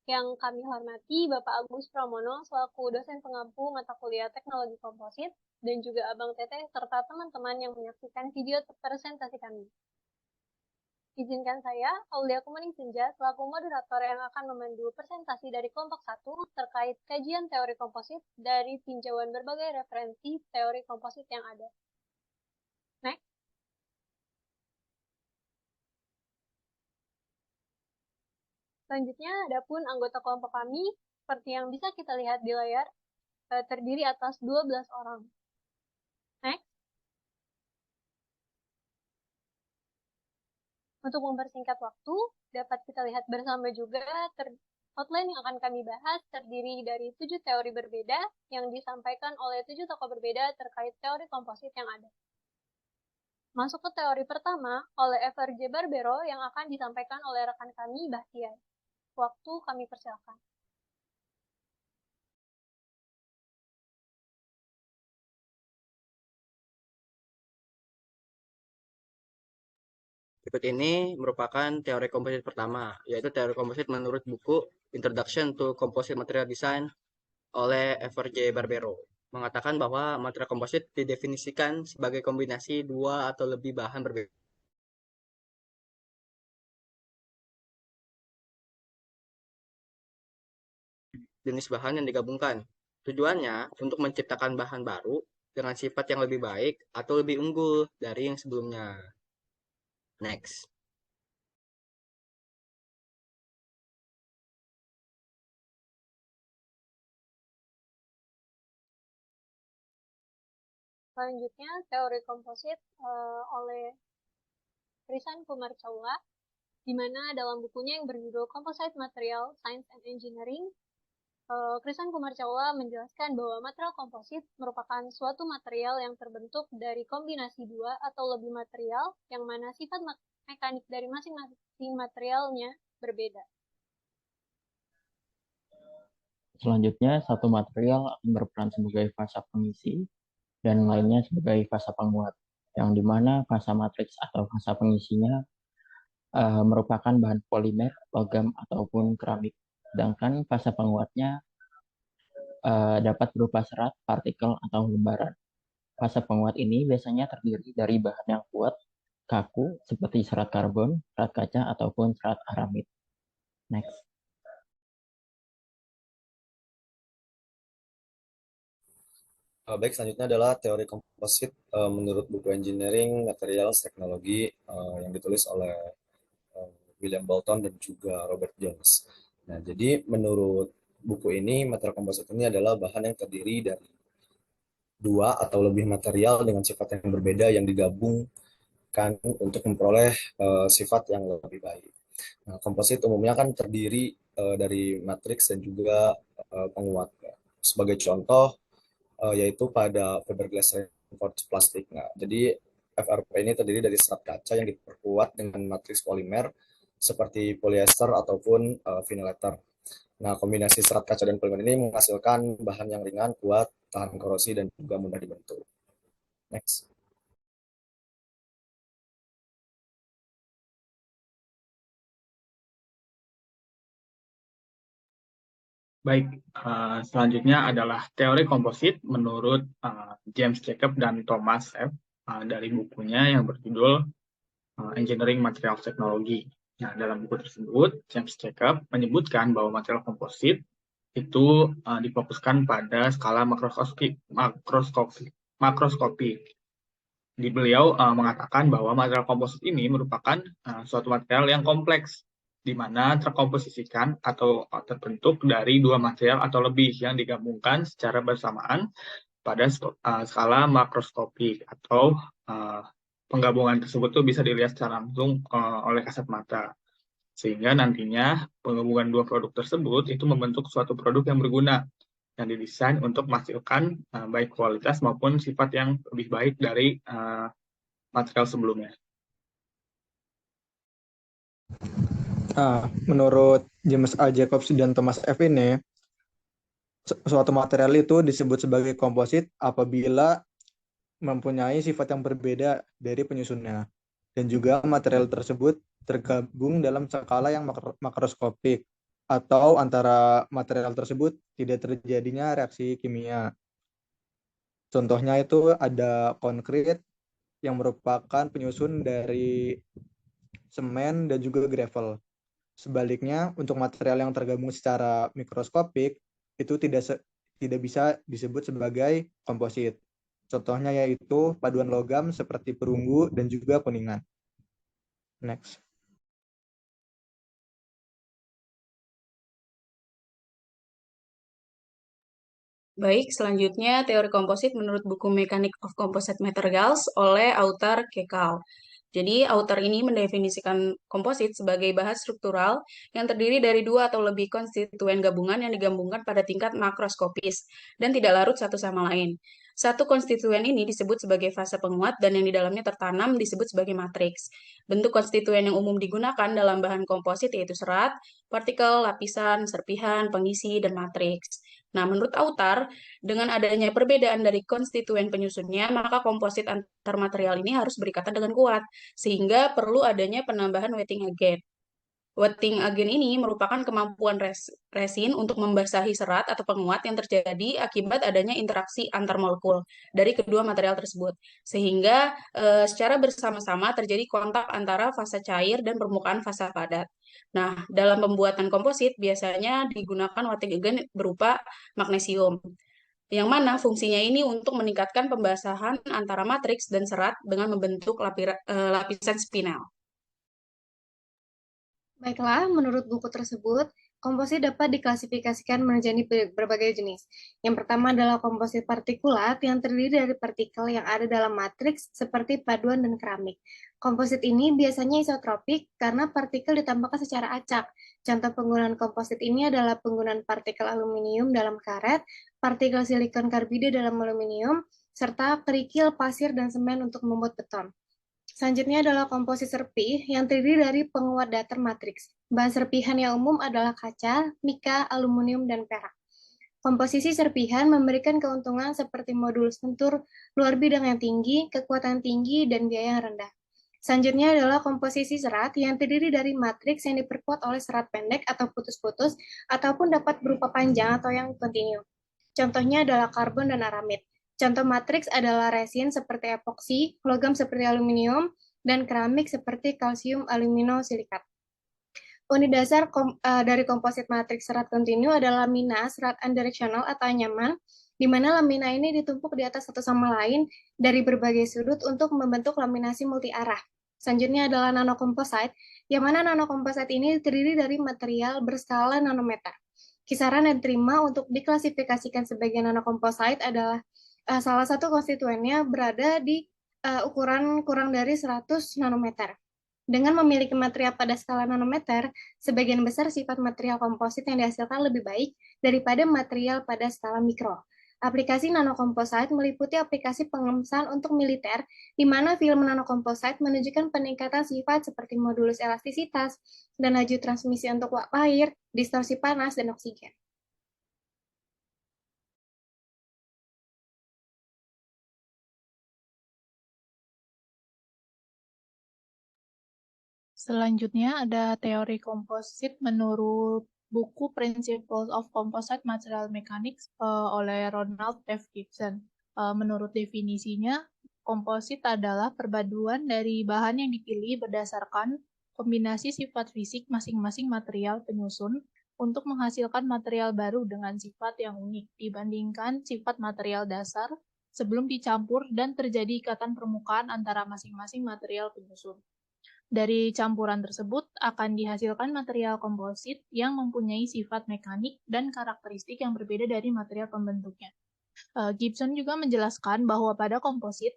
Yang kami hormati Bapak Agus Pramono selaku dosen pengampu mata kuliah Teknologi Komposit dan juga Abang Teteh serta teman-teman yang menyaksikan video presentasi kami. Izinkan saya, Aulia Kumaning Senja, selaku moderator yang akan memandu presentasi dari kelompok 1 terkait kajian teori komposit dari tinjauan berbagai referensi teori komposit yang ada. Next. Selanjutnya, adapun anggota kelompok kami, seperti yang bisa kita lihat di layar, terdiri atas 12 orang. Next. Untuk mempersingkat waktu, dapat kita lihat bersama juga outline yang akan kami bahas terdiri dari 7 teori berbeda yang disampaikan oleh 7 tokoh berbeda terkait teori komposit yang ada. Masuk ke teori pertama oleh FRJ Barbero yang akan disampaikan oleh rekan kami, Bahtiar. Waktu kami persilakan. Berikut ini merupakan teori komposit pertama, yaitu teori komposit menurut buku Introduction to Composite Material Design oleh FRJ Barbero. Mengatakan bahwa material komposit didefinisikan sebagai kombinasi dua atau lebih bahan berbeda. Jenis bahan yang digabungkan. Tujuannya untuk menciptakan bahan baru dengan sifat yang lebih baik atau lebih unggul dari yang sebelumnya. Next. Selanjutnya, teori komposit oleh Risan Kumar Caula, di mana dalam bukunya yang berjudul Composite Material, Science and Engineering, Krisan Kumar Caula menjelaskan bahwa material komposit merupakan suatu material yang terbentuk dari kombinasi dua atau lebih material, yang mana sifat mekanik dari masing-masing materialnya berbeda. Selanjutnya, satu material akan berperan sebagai fasa pengisi dan lainnya sebagai fasa penguat, yang dimana fasa matriks atau fasa pengisinya merupakan bahan polimer, logam, ataupun keramik. Sedangkan fasa penguatnya dapat berupa serat, partikel, atau lembaran. Fasa penguat ini biasanya terdiri dari bahan yang kuat, kaku, seperti serat karbon, serat kaca, ataupun serat aramid. Next. Baik, selanjutnya adalah teori komposit menurut buku Engineering Materials Technology yang ditulis oleh William Bolton dan juga Robert Jones. Nah, jadi menurut buku ini, material komposit ini adalah bahan yang terdiri dari dua atau lebih material dengan sifat yang berbeda yang digabungkan untuk memperoleh sifat yang lebih baik. Nah, komposit umumnya kan terdiri dari matriks dan juga penguat. Sebagai contoh, yaitu pada fiberglass reinforced plastik. Nah, jadi FRP ini terdiri dari serat kaca yang diperkuat dengan matriks polimer seperti polyester ataupun vinyl ether. Nah, kombinasi serat kaca dan polimer ini menghasilkan bahan yang ringan, kuat, tahan korosi, dan juga mudah dibentuk. Next. Baik, selanjutnya adalah teori komposit menurut James Jacob dan Thomas F. Dari bukunya yang berjudul Engineering Materials Technology. Nah, dalam buku tersebut, James Jacob menyebutkan bahwa material komposit itu difokuskan pada skala makroskopik. Di beliau mengatakan bahwa material komposit ini merupakan suatu material yang kompleks, di mana terkomposisikan atau terbentuk dari dua material atau lebih yang digabungkan secara bersamaan pada skala makroskopik, atau penggabungan tersebut tuh bisa dilihat secara langsung oleh kasat mata. Sehingga nantinya penggabungan dua produk tersebut itu membentuk suatu produk yang berguna, yang didesain untuk menghasilkan baik kualitas maupun sifat yang lebih baik dari material sebelumnya. Menurut James A. Jacobs dan Thomas F. ini, suatu material itu disebut sebagai komposit apabila mempunyai sifat yang berbeda dari penyusunnya, dan juga material tersebut tergabung dalam skala yang makroskopik, atau antara material tersebut tidak terjadinya reaksi kimia. Contohnya itu ada konkrit yang merupakan penyusun dari semen dan juga gravel. Sebaliknya, untuk material yang tergabung secara mikroskopik itu tidak bisa disebut sebagai komposit. Contohnya yaitu paduan logam seperti perunggu dan juga kuningan. Next. Baik, selanjutnya teori komposit menurut buku Mechanics of Composite Materials oleh author Kekal. Jadi, author ini mendefinisikan komposit sebagai bahan struktural yang terdiri dari dua atau lebih konstituen gabungan yang digabungkan pada tingkat makroskopis dan tidak larut satu sama lain. Satu konstituen ini disebut sebagai fase penguat dan yang di dalamnya tertanam disebut sebagai matriks. Bentuk konstituen yang umum digunakan dalam bahan komposit yaitu serat, partikel, lapisan, serpihan, pengisi, dan matriks. Nah, menurut author, dengan adanya perbedaan dari konstituen penyusunnya, maka komposit antar material ini harus berikatan dengan kuat, sehingga perlu adanya penambahan wetting agent. Wetting agent ini merupakan kemampuan resin untuk membasahi serat atau penguat yang terjadi akibat adanya interaksi antar molekul dari kedua material tersebut, sehingga secara bersama-sama terjadi kontak antara fasa cair dan permukaan fasa padat. Nah, dalam pembuatan komposit biasanya digunakan wetting agent berupa magnesium, yang mana fungsinya ini untuk meningkatkan pembasahan antara matriks dan serat dengan membentuk lapisan spinel. Baiklah, menurut buku tersebut, komposit dapat diklasifikasikan menjadi berbagai jenis. Yang pertama adalah komposit partikulat yang terdiri dari partikel yang ada dalam matriks seperti paduan dan keramik. Komposit ini biasanya isotropik karena partikel ditambahkan secara acak. Contoh penggunaan komposit ini adalah penggunaan partikel aluminium dalam karet, partikel silikon karbida dalam aluminium, serta kerikil, pasir, dan semen untuk membuat beton. Selanjutnya adalah komposit serpih yang terdiri dari penguat datar matriks. Bahan serpihan yang umum adalah kaca, mika, aluminium, dan perak. Komposisi serpihan memberikan keuntungan seperti modulus lentur, luar bidang yang tinggi, kekuatan tinggi, dan biaya yang rendah. Selanjutnya adalah komposisi serat yang terdiri dari matriks yang diperkuat oleh serat pendek atau putus-putus, ataupun dapat berupa panjang atau yang kontinu. Contohnya adalah karbon dan aramid. Contoh matriks adalah resin seperti epoksi, logam seperti aluminium, dan keramik seperti kalsium aluminosilikat. Unit dasar dari komposit matriks serat kontinu adalah lamina, serat unidirectional atau anyaman, di mana lamina ini ditumpuk di atas satu sama lain dari berbagai sudut untuk membentuk laminasi multi arah. Selanjutnya adalah nanokomposit, yang mana nanokomposit ini terdiri dari material berskala nanometer. Kisaran yang diterima untuk diklasifikasikan sebagai nanokomposit adalah salah satu konstituennya berada di ukuran kurang dari 100 nanometer. Dengan memiliki material pada skala nanometer, sebagian besar sifat material komposit yang dihasilkan lebih baik daripada material pada skala mikro. Aplikasi nanokomposit meliputi aplikasi pengemesan untuk militer, di mana film nanokomposit menunjukkan peningkatan sifat seperti modulus elastisitas dan laju transmisi untuk uap air, distorsi panas, dan oksigen. Selanjutnya ada teori komposit menurut buku Principles of Composite Material Mechanics oleh Ronald F. Gibson. Menurut definisinya, komposit adalah perpaduan dari bahan yang dipilih berdasarkan kombinasi sifat fisik masing-masing material penyusun untuk menghasilkan material baru dengan sifat yang unik dibandingkan sifat material dasar sebelum dicampur dan terjadi ikatan permukaan antara masing-masing material penyusun. Dari campuran tersebut akan dihasilkan material komposit yang mempunyai sifat mekanik dan karakteristik yang berbeda dari material pembentuknya. Gibson juga menjelaskan bahwa pada komposit,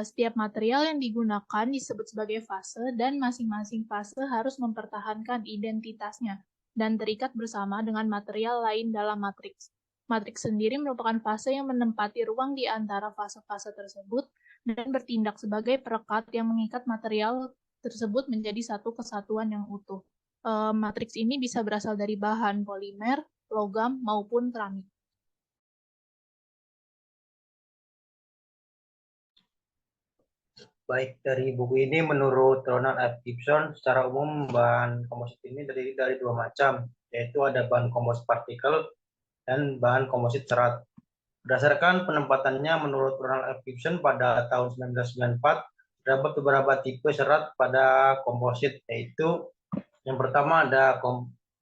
setiap material yang digunakan disebut sebagai fase dan masing-masing fase harus mempertahankan identitasnya dan terikat bersama dengan material lain dalam matriks. Matriks sendiri merupakan fase yang menempati ruang di antara fase-fase tersebut dan bertindak sebagai perekat yang mengikat material tersebut menjadi satu kesatuan yang utuh. Matriks ini bisa berasal dari bahan polimer, logam, maupun keramik. Baik, dari buku ini menurut Ronald F. Gibson, secara umum bahan komposit ini terdiri dari dua macam, yaitu ada bahan komposit partikel dan bahan komposit serat. Berdasarkan penempatannya menurut Ronald F. Gibson pada tahun 1994, terdapat beberapa tipe serat pada komposit, yaitu yang pertama ada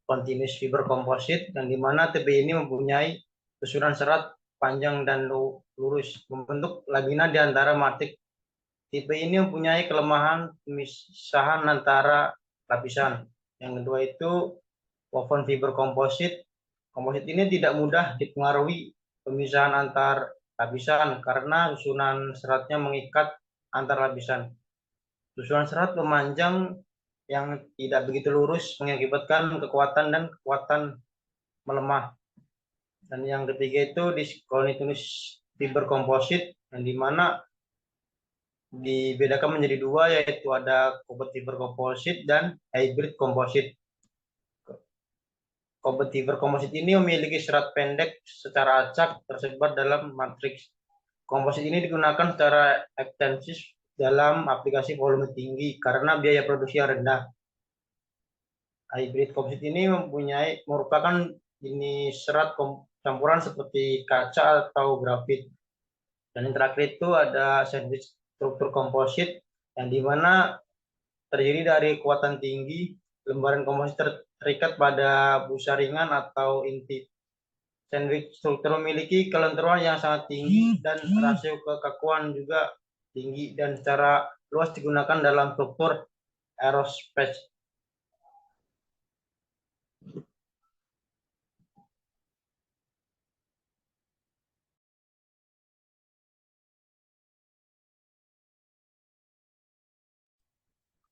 continuous fiber composite, yang dimana tipe ini mempunyai susunan serat panjang dan lurus, membentuk lamina di antara matrik. Tipe ini mempunyai kelemahan pemisahan antara lapisan. Yang kedua itu woven fiber composite. Komposit ini tidak mudah dipengaruhi pemisahan antar lapisan karena susunan seratnya mengikat antar lapisan. Susunan serat memanjang yang tidak begitu lurus mengakibatkan kekuatan dan kekuatan melemah. Dan yang ketiga itu continuous fiber composite, yang dimana dibedakan menjadi dua, yaitu ada composite fiber composite dan hybrid composite. Composite fiber composite ini memiliki serat pendek secara acak tersebar dalam matriks. Komposit ini digunakan secara ekstensif dalam aplikasi volume tinggi karena biaya produksi yang rendah. Hybrid composite ini merupakan jenis serat campuran seperti kaca atau grafit. Dan yang terakhir itu ada sandwich struktur komposit, yang dimana terdiri dari kekuatan tinggi, lembaran komposit terikat pada busa ringan atau inti. Sandwich struktur memiliki kelenturan yang sangat tinggi dan rasio kekakuan juga tinggi dan secara luas digunakan dalam struktur aerospace.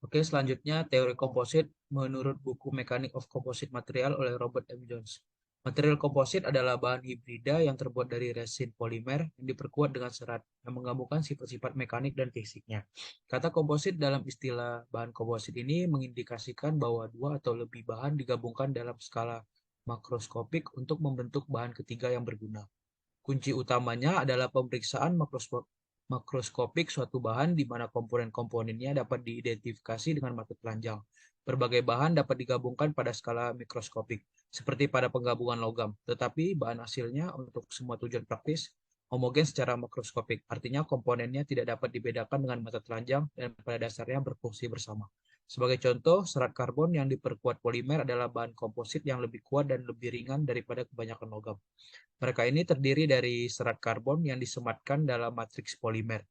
Oke, selanjutnya teori komposit menurut buku Mechanics of Composite Material oleh Robert M. Jones. Material komposit adalah bahan hibrida yang terbuat dari resin polimer yang diperkuat dengan serat yang menggabungkan sifat-sifat mekanik dan fisiknya. Kata komposit dalam istilah bahan komposit ini mengindikasikan bahwa dua atau lebih bahan digabungkan dalam skala makroskopik untuk membentuk bahan ketiga yang berguna. Kunci utamanya adalah pemeriksaan makroskopik suatu bahan di mana komponen-komponennya dapat diidentifikasi dengan mata telanjang. Berbagai bahan dapat digabungkan pada skala mikroskopik, seperti pada penggabungan logam, tetapi bahan hasilnya untuk semua tujuan praktis homogen secara makroskopik, artinya komponennya tidak dapat dibedakan dengan mata telanjang dan pada dasarnya berfungsi bersama. Sebagai contoh, serat karbon yang diperkuat polimer adalah bahan komposit yang lebih kuat dan lebih ringan daripada kebanyakan logam. Mereka ini terdiri dari serat karbon yang disematkan dalam matriks polimer.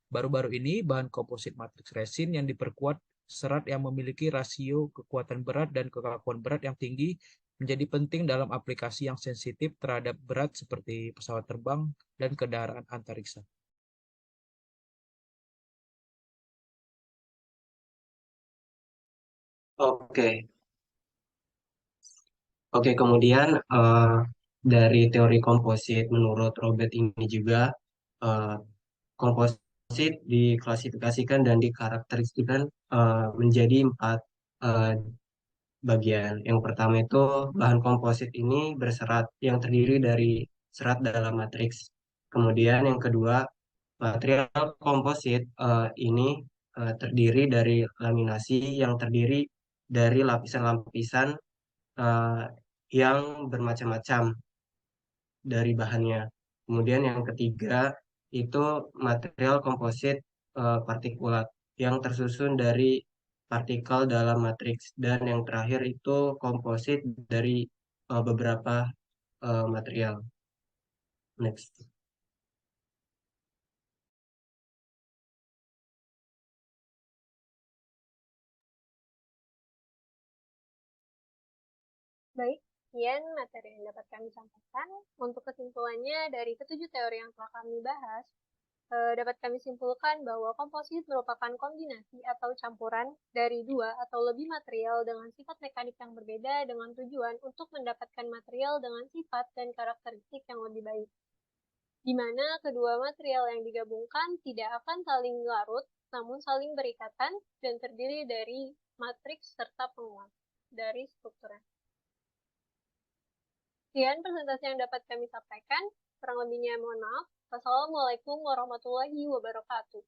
Baru-baru ini, bahan komposit matriks resin yang diperkuat serat yang memiliki rasio kekuatan berat dan kekakuan berat yang tinggi menjadi penting dalam aplikasi yang sensitif terhadap berat seperti pesawat terbang dan kendaraan antariksa. Oke, kemudian dari teori komposit menurut Robert ini juga komposit diklasifikasikan dan dikarakteristikkan menjadi 4 bagian. Yang pertama itu bahan komposit ini berserat yang terdiri dari serat dalam matriks. Kemudian yang kedua, material komposit ini terdiri dari laminasi yang terdiri dari lapisan-lapisan yang bermacam-macam dari bahannya. Kemudian yang ketiga itu material komposit partikulat yang tersusun dari partikel dalam matriks, dan yang terakhir itu komposit dari beberapa material. Next. Baik, sekian materi yang dapat kami sampaikan. Untuk kesimpulannya dari ketujuh teori yang telah kami bahas, dapat kami simpulkan bahwa komposit merupakan kombinasi atau campuran dari dua atau lebih material dengan sifat mekanik yang berbeda dengan tujuan untuk mendapatkan material dengan sifat dan karakteristik yang lebih baik. Di mana kedua material yang digabungkan tidak akan saling larut, namun saling berikatan dan terdiri dari matriks serta penguat dari strukturnya. Sekian presentasi yang dapat kami sampaikan. Kurang lebihnya mohon maaf. Wassalamualaikum warahmatullahi wabarakatuh.